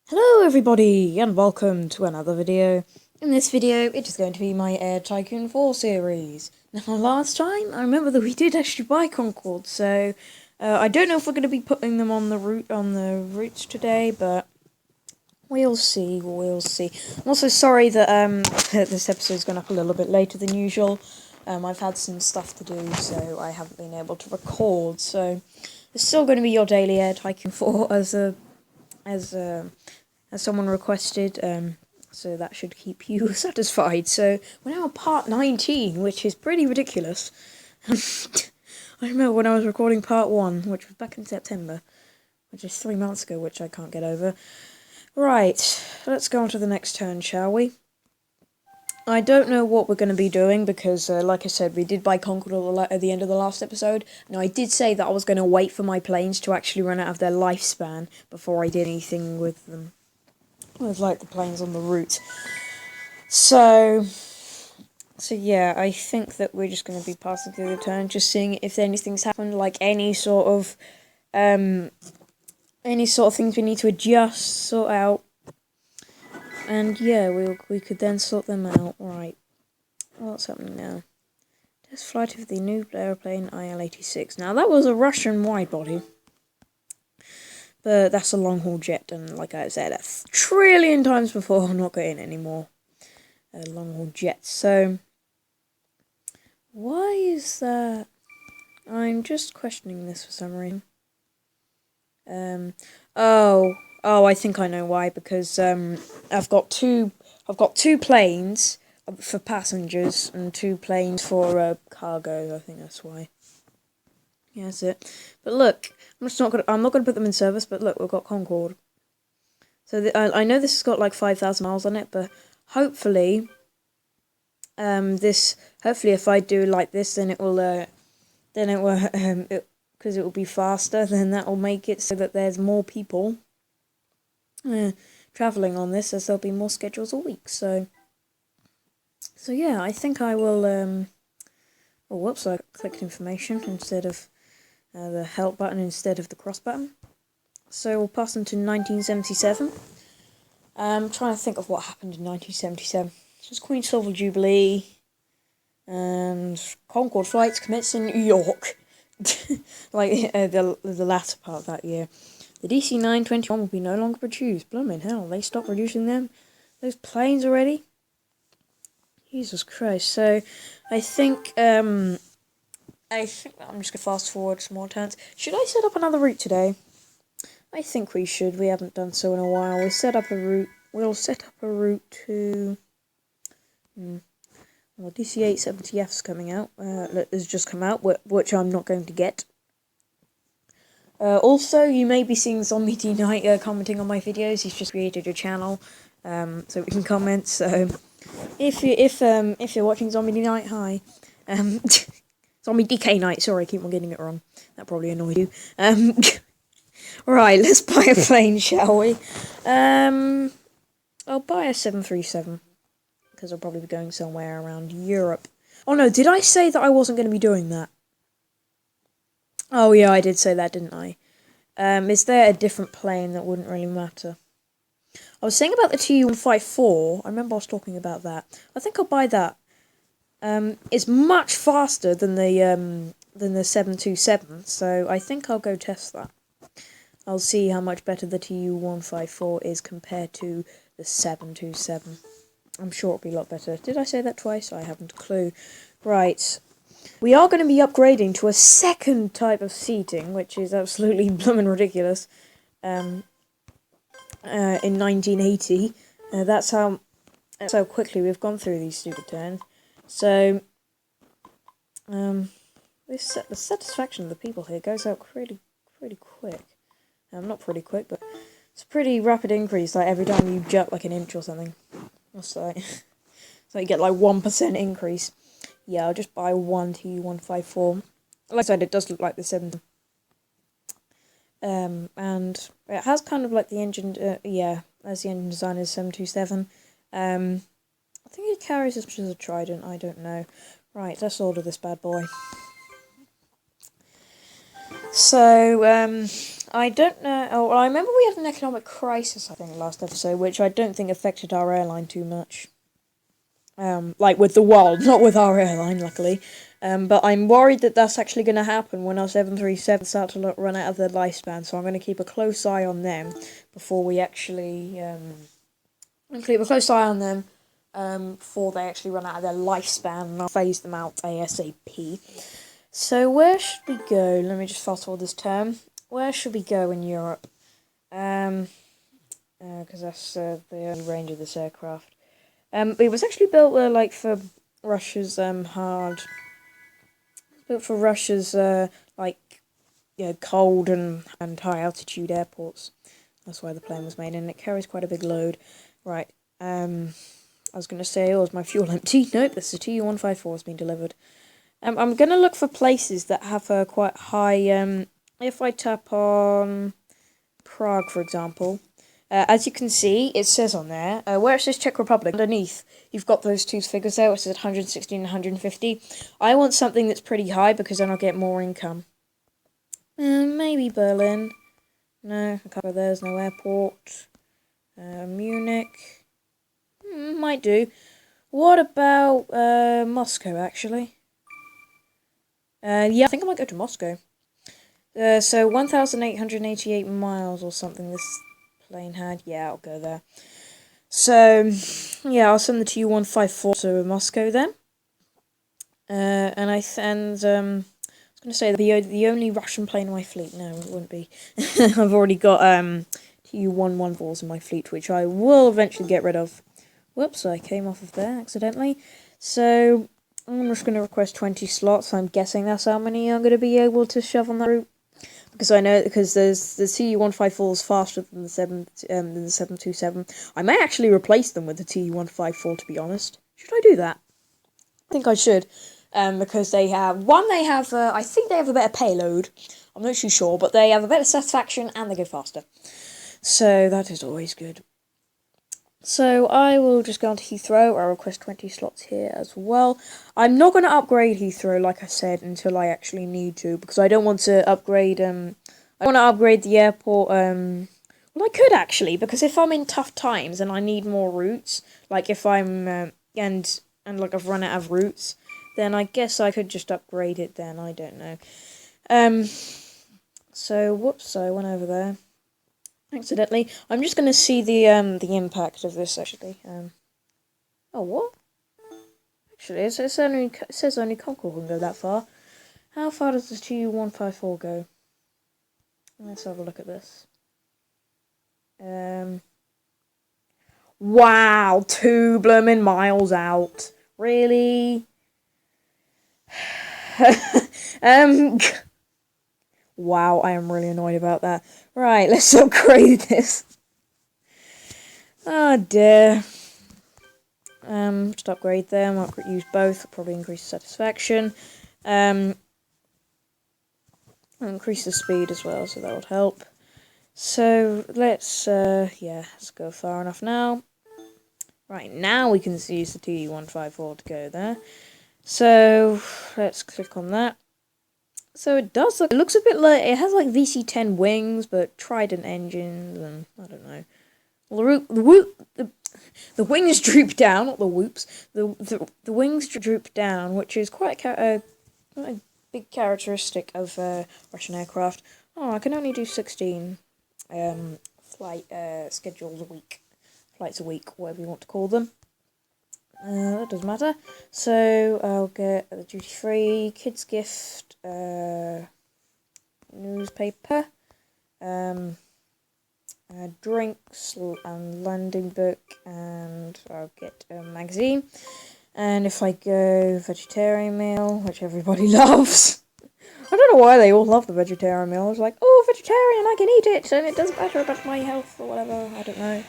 Hello everybody and welcome to another video. In this video it is going to be my Air Tycoon 4 series. Now last time I remember that we did actually buy Concorde, so I don't know if we're going to be putting them on the routes today, but we'll see. I'm also sorry that this episode's gone up a little bit later than usual. I've had some stuff to do, so I haven't been able to record, so it's still going to be your daily Air Tycoon 4 as someone requested, so that should keep you satisfied. So we're now on part 19, which is pretty ridiculous. I remember when I was recording part 1, which was back in September, which is 3 months ago, which I can't get over. Right, let's go on to the next turn, shall we? I don't know what we're going to be doing because, like I said, we did buy Concorde at the end of the last episode. Now, I did say that I was going to wait for my planes to actually run out of their lifespan before I did anything with them. With, like, the planes on the route. So yeah, I think that we're just going to be passing through the turn, just seeing if anything's happened, like any sort of things we need to adjust, sort out. And yeah, we could then sort them out. Right, what's happening now? Test flight of the new airplane IL-86. Now that was a Russian widebody, but that's a long-haul jet, and like I said, a trillion times before, I'm not getting any more long-haul jets. So why is that? I'm just questioning this for some reason. Oh, I think I know why. Because I've got two planes for passengers and 2 planes for cargo. I think that's why. Yeah, that's it. But look, I'm not gonna put them in service. But look, we've got Concorde. So I know this has got like 5,000 miles on it, but hopefully, hopefully if I do like this, then it will because it will be faster. Then that will make it so that there's more people traveling on this, as there'll be more schedules a week. So yeah, I think I will. Oh, whoops! I clicked information instead of the help button instead of the cross button. So we'll pass into 1977. I'm trying to think of what happened in 1977. This was Queen's Silver Jubilee, and Concorde flights commenced in New York. Like the latter part of that year. The DC-921 will be no longer produced. Blooming hell, they stopped producing those planes already? Jesus Christ. So, I think I'm just going to fast forward some more turns. Should I set up another route today? I think we should. We haven't done so in a while. We'll set up a route to... Well, DC-870F's coming out. Has just come out, which I'm not going to get. Also, you may be seeing Zombie D Knight commenting on my videos. He's just created a channel, so we can comment. So, if you're watching Zombie D Knight, hi. Zombie DK Knight. Sorry, I keep on getting it wrong. That probably annoyed you. Right, let's buy a plane, shall we? I'll buy a 737 because I'll probably be going somewhere around Europe. Oh no, did I say that I wasn't going to be doing that? Oh yeah, I did say that, didn't I? Is there a different plane that wouldn't really matter? I was saying about the TU-154. I remember I was talking about that. I think I'll buy that. It's much faster than the 727, so I think I'll go test that. I'll see how much better the TU-154 is compared to the 727. I'm sure it'll be a lot better. Did I say that twice? I haven't a clue. Right. We are going to be upgrading to a second type of seating, which is absolutely blooming ridiculous. In 1980, that's how quickly we've gone through these stupid turns. So, the satisfaction of the people here goes up pretty quick. Not pretty quick, but it's a pretty rapid increase. Like every time you jump like an inch or something. That's like, so you get like 1% increase. Yeah, I'll just buy one TU-154. Like I said, it does look like the 7. And it has kind of like the engine, as the engine design is 727. I think it carries as much as a Trident, I don't know. Right, let's order this bad boy. So, I don't know. Oh, well, I remember we had an economic crisis, I think, last episode, which I don't think affected our airline too much. Like with the world, not with our airline, luckily. But I'm worried that that's actually going to happen when our 737s start to run out of their lifespan. So I'm going to keep a close eye on them before we actually keep a close eye on them before they actually run out of their lifespan, and I'll phase them out ASAP. So where should we go? Let me just fast forward this term. Where should we go in Europe? Because that's the only range of this aircraft. It was actually built like for Russia's built for Russia's cold and high altitude airports. That's why the plane was made, and it carries quite a big load. Right. I was going to say, oh, is my fuel empty? Nope, this is a TU-154s being delivered. I'm going to look for places that have a quite high. If I tap on Prague, for example. As you can see, it says on there, where it says Czech Republic, underneath, you've got those two figures there, which says 116 and 150. I want something that's pretty high, because then I'll get more income. Maybe Berlin. No, I can't go there, there's no airport. Munich. Might do. What about, Moscow, actually? Yeah, I think I might go to Moscow. So 1,888 miles or something this plane had. Yeah, I'll go there. So, yeah, I'll send the TU-154 to Moscow then. And I was going to say the only Russian plane in my fleet. No, it wouldn't be. I've already got TU-114s in my fleet, which I will eventually get rid of. Whoops, I came off of there accidentally. So I'm just going to request 20 slots. I'm guessing that's how many I'm going to be able to shove on that route. Because I know, because there's the TU-154 is faster than the 727. I may actually replace them with the TU-154, to be honest. Should I do that? I think I should. Because they have, I think they have a better payload. I'm not too sure, but they have a better satisfaction and they go faster. So that is always good. So I will just go on to Heathrow. I'll request 20 slots here as well. I'm not going to upgrade Heathrow, like I said, until I actually need to, because I don't want to upgrade, I want to upgrade the airport, well, I could actually, because if I'm in tough times and I need more routes, like if I'm, and like I've run out of routes, then I guess I could just upgrade it then, I don't know. So, whoops, I went over there. Accidentally. I'm just going to see the impact of this, actually. Oh, what? Actually, it says only Concorde can go that far. How far does the TU-154 go? Let's have a look at this. Wow, 2 blooming miles out. Really? Wow, I am really annoyed about that. Right, let's upgrade this. Oh dear. Just upgrade them. I'll use both. Probably increase satisfaction. Increase the speed as well, so that would help. So let's let's go far enough now. Right, now we can use the TU-154 to go there. So let's click on that. So it does look, it looks a bit like, it has like VC-10 wings, but Trident engines, and I don't know. Well, the wings droop down, not the whoops. The wings droop down, which is quite a big characteristic of Russian aircraft. Oh, I can only do 16 flight schedules a week. Flights a week, whatever you want to call them. That doesn't matter. So I'll get the duty-free, kids gift, newspaper, drinks and landing book, and I'll get a magazine. And if I go vegetarian meal, which everybody loves, I don't know why they all love the vegetarian meal. It's like, oh, vegetarian, I can eat it, and it does better about my health or whatever. I don't know.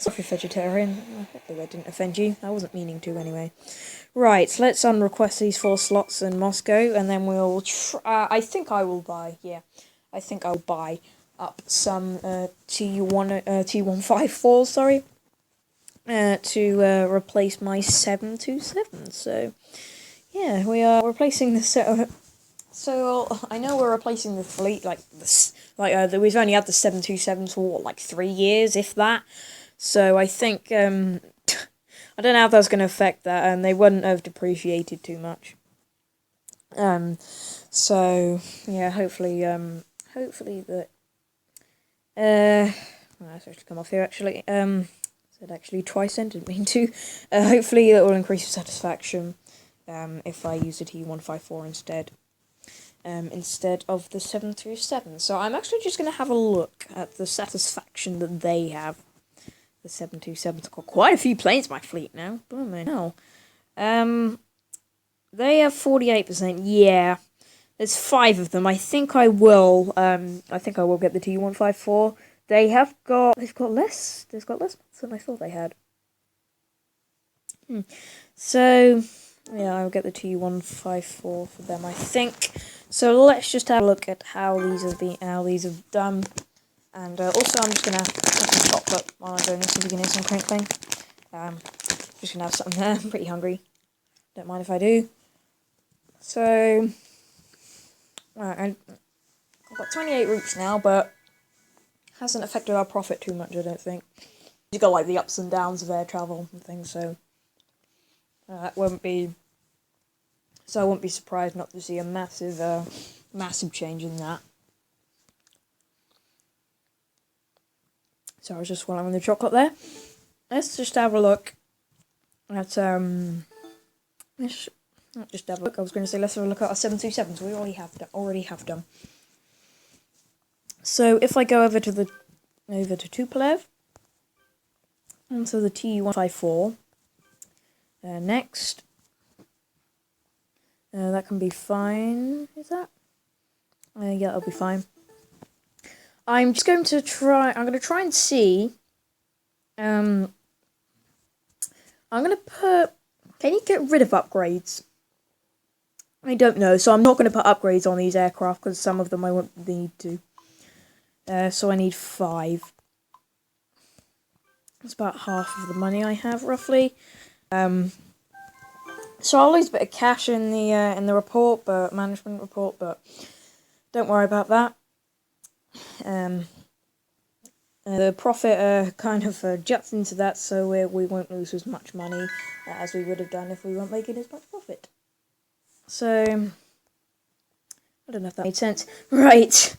Sorry if you're vegetarian. Hopefully that didn't offend you. I wasn't meaning to anyway. Right, so let's unrequest these 4 slots in Moscow, and then we'll I think I will buy, I think I'll buy up some TU-154s, sorry, to replace my 727. So, yeah, we are replacing the So I know we're replacing the fleet we've only had the 727s for what, like 3 years, if that. So I think I don't know how that's going to affect that, and they wouldn't have depreciated too much. So yeah, hopefully that that's actually come off here actually. Said actually twice, and didn't mean to. Hopefully that will increase satisfaction. If I use a TU-154 instead of the 737. So I'm actually just going to have a look at the satisfaction that they have. The 727's got quite a few planes in my fleet now. Blimey hell. They have 48%. Yeah, there's 5 of them. I think I will. I think I will get the TU-154. They've got less. They've got less than I thought they had. So yeah, I'll get the TU-154 for them, I think. So let's just have a look at how these have done. And also, I'm just gonna have some chocolate while I'm doing this and beginning some crinkling. Just gonna have something there. I'm pretty hungry. Don't mind if I do. So, I've got 28 routes now, but hasn't affected our profit too much, I don't think. You've got like the ups and downs of air travel and things, so that won't be. So I won't be surprised not to see a massive change in that. So I was just swallowing the chocolate there. Let's just have a look at let's not just have a look. I was going to say let's have a look at our 727s. We already have done. So if I go over to Tupolev, onto the TU-154, next, that can be fine. Is that? Yeah, that'll be fine. I'm just going to try. I'm going to try and see. I'm going to put. Can you get rid of upgrades? I don't know, so I'm not going to put upgrades on these aircraft because some of them I won't need to. So I need 5. That's about half of the money I have, roughly. So I'll lose a bit of cash in the report, but management report, but don't worry about that. The profit kind of juts into that, so we won't lose as much money as we would have done if we weren't making as much profit. So, I don't know if that made sense. Right,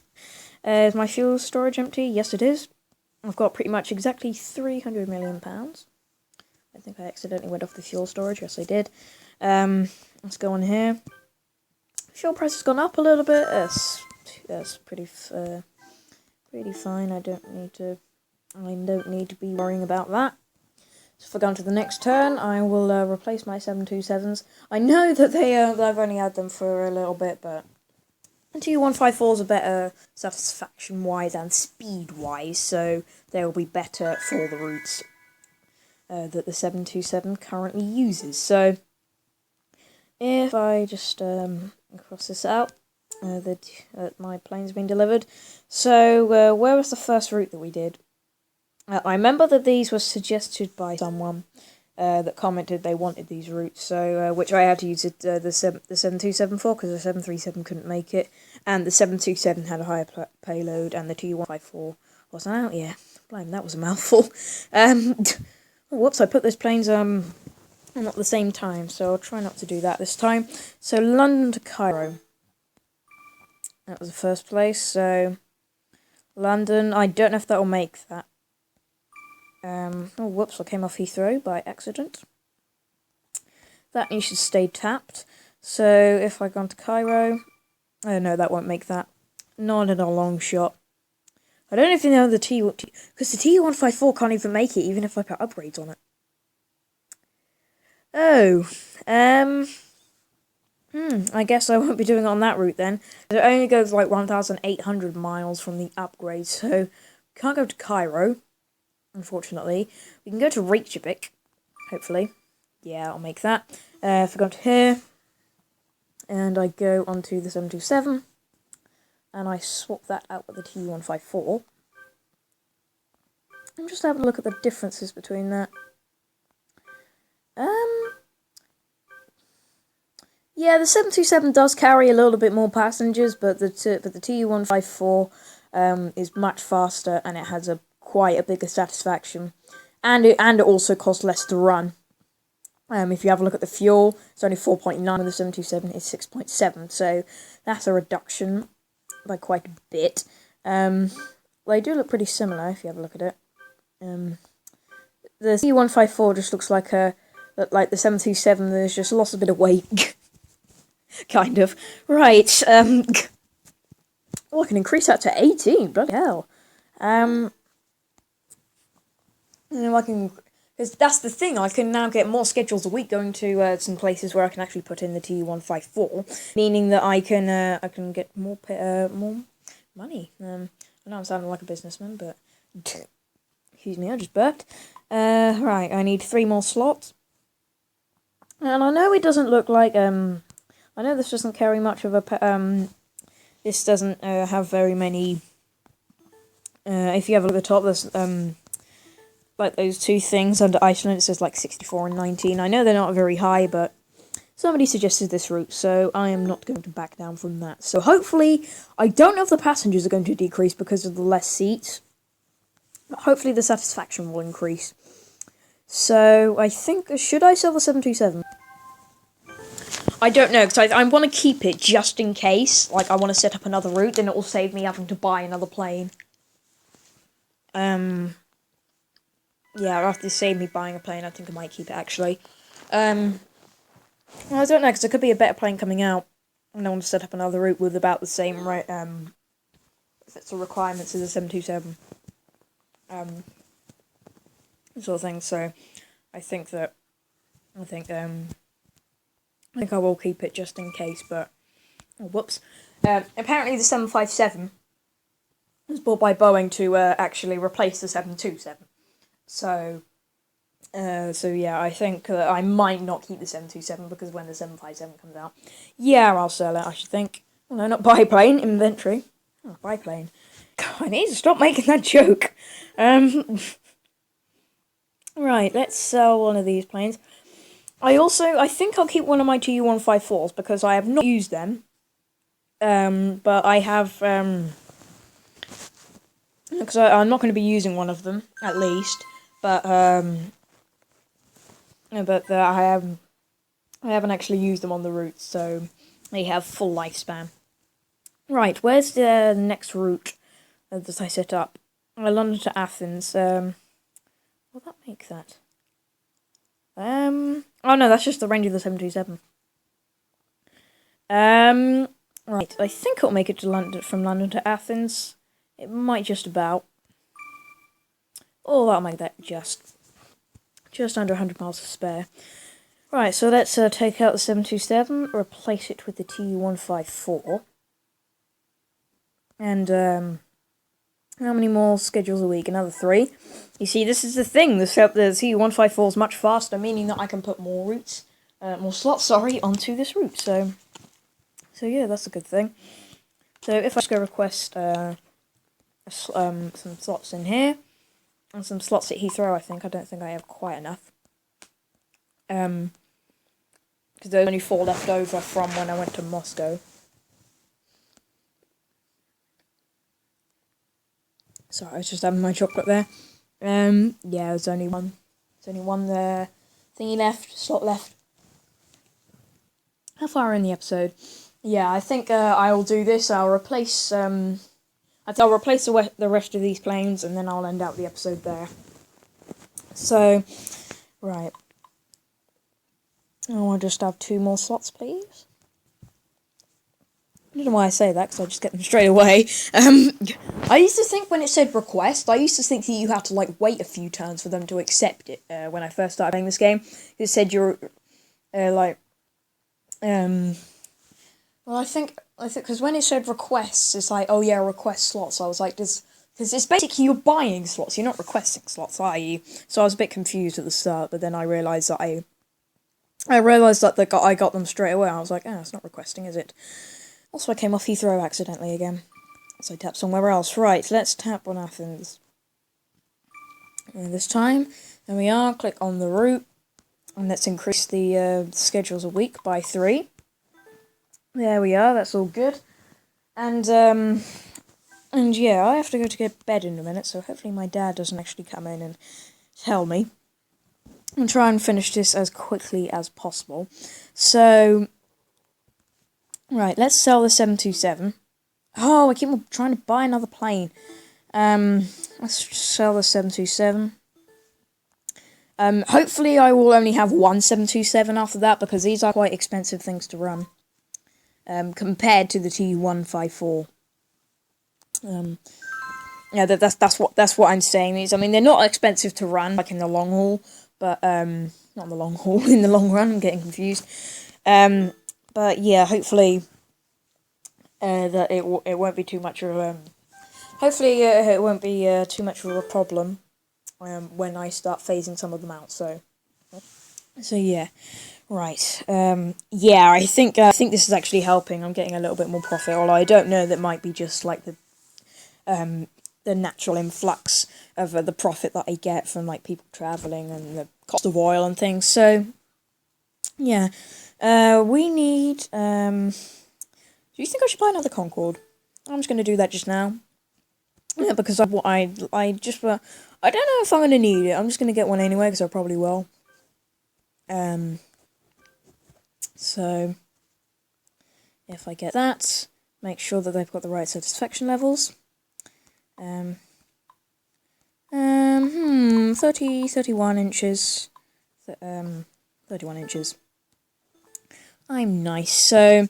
is my fuel storage empty? Yes, it is. I've got pretty much exactly £300 million. I think I accidentally went off the fuel storage. Yes, I did. Let's go on here. Fuel price has gone up a little bit. That's pretty fine. I don't need to be worrying about that. So if I go on to the next turn, I will replace my 727s. I know that I've only had them for a little bit, but the TU-154s are better satisfaction-wise and speed-wise, so they will be better for the routes that the 727 currently uses. So if I just cross this out, my plane's been delivered. So where was the first route that we did? I remember that these were suggested by someone that commented they wanted these routes, so which I had to use the 727 for because the 737 couldn't make it, and the 727 had a higher payload, and the TU-154 wasn't out yet. Blame, that was a mouthful. Whoops, I put those planes not at the same time, so I'll try not to do that this time. So London to Cairo. That was the first place, so London, I don't know if that will make that. Oh, whoops, I came off Heathrow by accident. That needs to stay tapped. So if I go on to Cairo, oh no, that won't make that. Not in a long shot. I don't even know the because the TU-154 can't even make it, even if I put upgrades on it. Oh, I guess I won't be doing it on that route then. It only goes like 1,800 miles from the upgrade, so we can't go to Cairo, unfortunately. We can go to Reykjavik, hopefully. Yeah, I'll make that. If I go to here, and I go onto the 727, and I swap that out with the TU-154. I'm just having a look at the differences between that. Yeah, the 727 does carry a little bit more passengers, but the TU-154 is much faster, and it has quite a bigger satisfaction, and it also costs less to run. If you have a look at the fuel, it's only 4.9 with the 727, it's 6.7, so that's a reduction by quite a bit. They do look pretty similar if you have a look at it. The TU-154 just looks like the 727. There's just lost a bit of weight. Kind of. Right, oh, I can increase that to 18, bloody hell. And then I can, because that's the thing, I can now get more schedules a week going to some places where I can actually put in the TU-154, meaning that I can get more money. I know I'm sounding like a businessman, but, excuse me, I just burped. Right, I need 3 more slots. And I know it doesn't look like, I know this doesn't carry much of a, this doesn't have very many, if you have a look at the top, there's, like those 2 things under Iceland, it says like 64 and 19. I know they're not very high, but somebody suggested this route, so I am not going to back down from that. So hopefully, I don't know if the passengers are going to decrease because of the less seats, but hopefully the satisfaction will increase. So, I think, should I sell the 727? I don't know, because I want to keep it just in case. Like, I want to set up another route, then it will save me having to buy another plane. Yeah, after it saved me buying a plane, I think I might keep it, actually. Well, I don't know, because there could be a better plane coming out, and I want to set up another route with about the same, if it's a requirements as a 727. Sort of thing, so I think I will keep it just in case, but, oh, whoops. Apparently the 757 was bought by Boeing to, actually replace the 727. So yeah, I think that I might not keep the 727, because when the 757 comes out, yeah, I'll sell it, I should think. Well, no, not biplane, inventory. Oh, biplane. God, I need to stop making that joke. Right, let's sell one of these planes. I think I'll keep one of my TU-154s, because I have not used them. But I have, because I'm not going to be using one of them, at least. But, I haven't actually used them on the route, so they have full lifespan. Right, where's the next route that I set up? London to Athens, will that make that? Oh no, that's just the range of the 727. Right, I think it'll make it to London, from London to Athens. It might just about. Oh, that'll make that just under 100 miles to spare. Right, so let's take out the 727, replace it with the TU-154. And, how many more schedules a week? Another 3. You see, this is the thing. The TU-154 is much faster, meaning that I can put more routes, more slots, onto this route. So yeah, that's a good thing. So if I just go request some slots in here, and some slots at Heathrow, I don't think I have quite enough. Because there's only 4 left over from when I went to Moscow. Sorry, I was just having my chocolate there. Yeah, there's only one. There's only one thingy left, slot left. How far in the episode? Yeah, I think I will do this. I'll replace the rest of these planes, and then I'll end out the episode there. So, right. I'll just have 2 more slots, please. I don't know why I say that, because I just get them straight away. I used to think when it said request, I used to think that you had to, like, wait a few turns for them to accept it, when I first started playing this game. It said you're, well, I think, because when it said requests, it's like, oh yeah, request slots. I was like, because it's basically you're buying slots, you're not requesting slots, are you? So I was a bit confused at the start, but then I realised that I got them straight away. I was like, oh, it's not requesting, is it? Also, I came off Heathrow accidentally again. So I tapped somewhere else. Right, let's tap on Athens. And this time, there we are, click on the route. And let's increase the schedules a week by 3. There we are, that's all good. And yeah, I have to go to get bed in a minute, so hopefully my dad doesn't actually come in and tell me. And try and finish this as quickly as possible. So, right, let's sell the 727. Oh, I keep trying to buy another plane. Let's just sell the 727. Hopefully I will only have one 727 after that, because these are quite expensive things to run. Compared to the TU-154. Yeah, that's what I'm saying. Is, I mean, they're not expensive to run, like in the long haul, but, not in the long haul, in the long run, I'm getting confused. But yeah, hopefully, that it won't be too much of hopefully it won't be too much of a problem, when I start phasing some of them out, so yeah. Right, yeah, I think this is actually helping. I'm getting a little bit more profit, although I don't know, that might be just like the natural influx of the profit that I get from like people travelling and the cost of oil and things. So yeah, we need. Do you think I should buy another Concorde? I'm just going to do that just now. Yeah, because I just I don't know if I'm going to need it. I'm just going to get one anyway because I probably will. So if I get that, make sure that they've got the right satisfaction levels. 31 inches. 31 inches. I'm nice. So,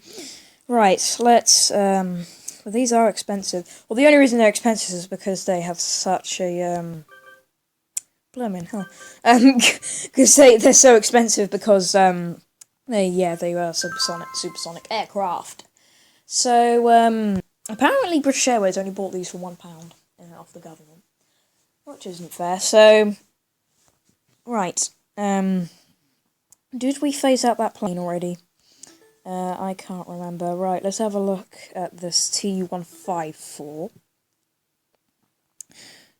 right, let's, well, these are expensive. Well, the only reason they're expensive is because they have such a, blooming hell. Because they're so expensive because, they are supersonic aircraft. So, apparently British Airways only bought these for £1 off the government, which isn't fair. So, right, did we phase out that plane already? I can't remember. Right, let's have a look at this TU-154.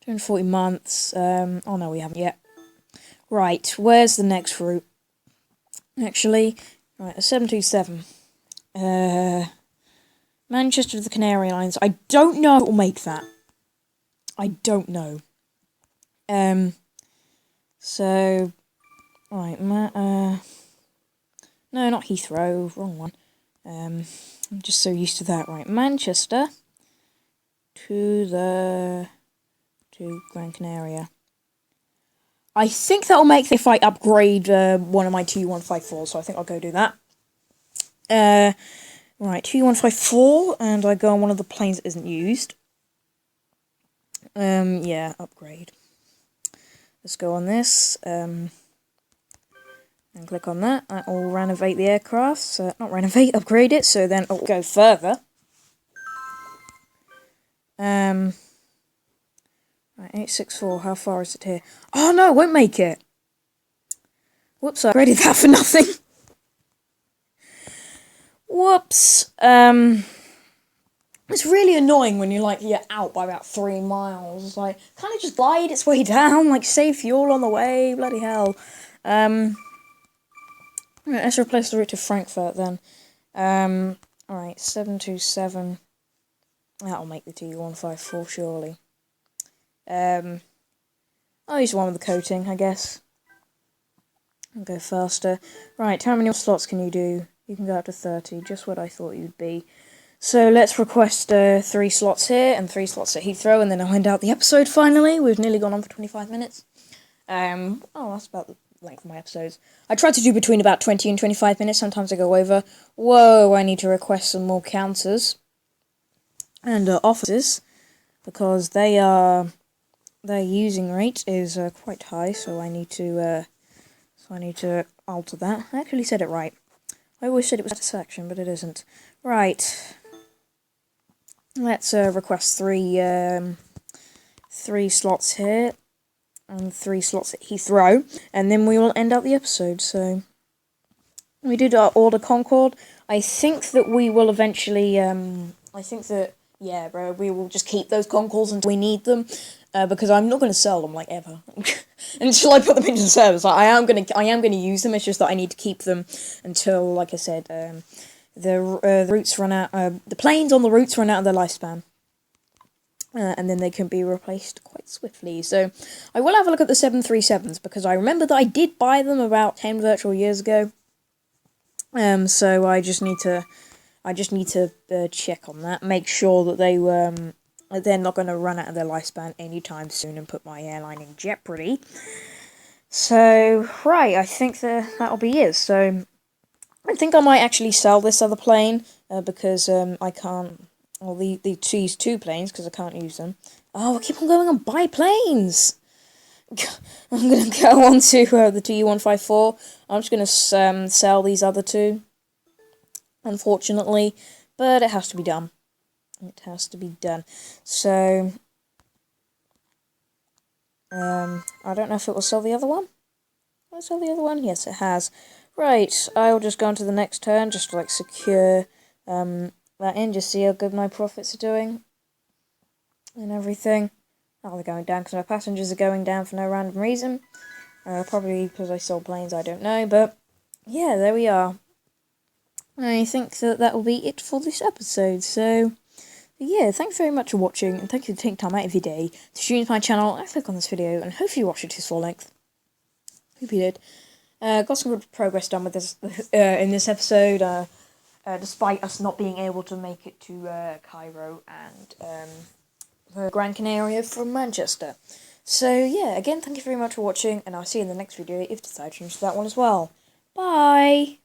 240 months. Oh no, we haven't yet. Right, where's the next route? Actually, right, a 727. Manchester to the Canary Islands. I don't know if it will make that. I don't know. So, right, no, not Heathrow, wrong one. I'm just so used to that. Right, Manchester to Gran Canaria. I think that will make if I upgrade one of my TU-154s, so I think I'll go do that. Right, TU-154, and I go on one of the planes that isn't used. Yeah, upgrade. Let's go on this, and click on that. That will renovate the aircraft, so, not renovate, upgrade it, so then it'll go further. Right, 864, how far is it here? Oh no, it won't make it! Whoops, I upgraded that for nothing. Whoops, it's really annoying when you're out by about 3 miles. It's like, can't it just glide its way down? Like, save fuel on the way? Bloody hell. Let's replace the route to Frankfurt then. Alright, 727. That'll make the TU-154, surely. I'll use one with the coating, I guess. I'll go faster. Right, how many slots can you do? You can go up to 30, just what I thought you'd be. So let's request 3 slots here and 3 slots at Heathrow, and then I'll end out the episode finally. We've nearly gone on for 25 minutes. Oh, that's about the length of my episodes. I try to do between about 20 and 25 minutes. Sometimes I go over. Whoa, I need to request some more counters and officers, because their using rate is quite high, so I need to alter that. I actually said it right. I always said it was satisfaction, but it isn't. Right. Let's request 3 slots here and 3 slots at Heathrow, and then we will end out the episode. So we did order Concorde. I think that we will eventually. Yeah, bro, we will just keep those Concordes until we need them, because I'm not going to sell them, like, ever. Until I put them into service. Like, I am gonna use them, it's just that I need to keep them until, like I said, the routes run out. The planes on the routes run out of their lifespan. And then they can be replaced quite swiftly. So I will have a look at the 737s, because I remember that I did buy them about 10 virtual years ago. So I just need to check on that, make sure that they're not going to run out of their lifespan anytime soon and put my airline in jeopardy. So right, I think that'll be it. So I think I might actually sell this other plane because I can't. Well, these two planes, because I can't use them. Oh, I keep on going and buy planes! I'm going to go on to the TU-154. I'm just going to sell these other two, unfortunately. But it has to be done. It has to be done. So, I don't know if it will sell the other one. Will it sell the other one? Yes, it has. Right, I'll just go on to the next turn, just to, like, secure that in, just see how good my profits are doing and everything. Oh, they're going down because my passengers are going down for no random reason. Probably because I sold planes, I don't know, but yeah, there we are. I think that will be it for this episode. So yeah, thanks very much for watching, and thank you for taking time out of your day to tune into my channel and click on this video, and hopefully you watch it to its full length. Hope you did. Got some good progress done with this in this episode. Despite us not being able to make it to Cairo and the Gran Canaria from Manchester. So yeah, again, thank you very much for watching, and I'll see you in the next video if you decide to change that one as well. Bye!